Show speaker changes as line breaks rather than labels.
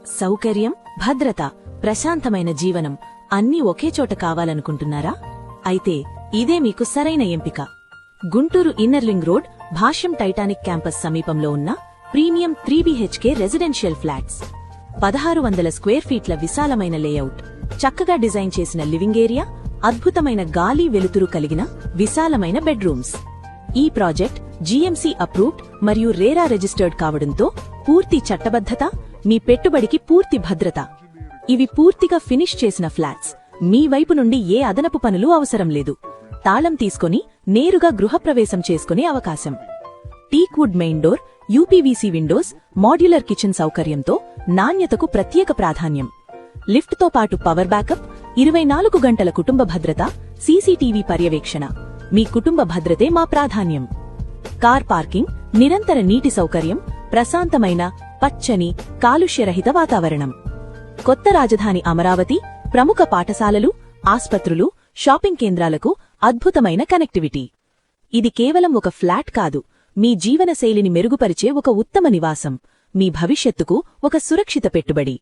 సౌకర్యం, భద్రత, ప్రశాంతమైన జీవనం అన్నీ ఒకే చోట కావాలనుకుంటున్నారా? అయితే ఇదే మీకు సరైన ఎంపిక. గుంటూరు ఇన్నర్ రింగ్ రోడ్, భాష్యం టైటానిక్ క్యాంపస్ సమీపంలో ఉన్న premium 3BHK residential flats. 1600 square ఫీట్ల విశాలమైన లేఅవుట్, చక్కగా డిజైన్ చేసిన లివింగ్ ఏరియా, అద్భుతమైన గాలి వెలుతురు కలిగిన విశాలమైన బెడ్రూమ్స్. ఈ ప్రాజెక్ట్ జీఎంసీ అప్రూవ్డ్ మరియు రేరా రిజిస్టర్డ్ కావడంతో పూర్తి చట్టబద్ధత, మీ పెట్టుబడికి పూర్తి భద్రత. ఇవి పూర్తిగా ఫినిష్ చేసిన ఫ్లాట్స్. మీ వైపు నుండి ఏ అదనపు పనులు అవసరం లేదు. తాళం తీసుకొని నేరుగా గృహప్రవేశం చేసుకునే అవకాశం. Teakwood main door, UPVC windows, modular kitchen సౌకర్యంతో నాణ్యతకు ప్రత్యేక ప్రాధాన్యం. లిఫ్ట్తో పాటు పవర్ బ్యాకప్, 24 గంటల కుటుంబ భద్రత, సీసీటీవీ పర్యవేక్షణ. మీ కుటుంబ భద్రతే మా ప్రాధాన్యం. కార్ పార్కింగ్, నిరంతర నీటి సౌకర్యం, ప్రశాంతమైన, పచ్చని, కాలుష్యరహిత వాతావరణం. కొత్త రాజధాని అమరావతి, ప్రముఖ పాఠశాలలు, ఆస్పత్రులు, షాపింగ్ కేంద్రాలకు అద్భుతమైన కనెక్టివిటీ. ఇది కేవలం ఒక ఫ్లాట్ కాదు, మీ జీవనశైలిని మెరుగుపరిచే ఒక ఉత్తమ నివాసం, మీ భవిష్యత్తుకు ఒక సురక్షిత పెట్టుబడి.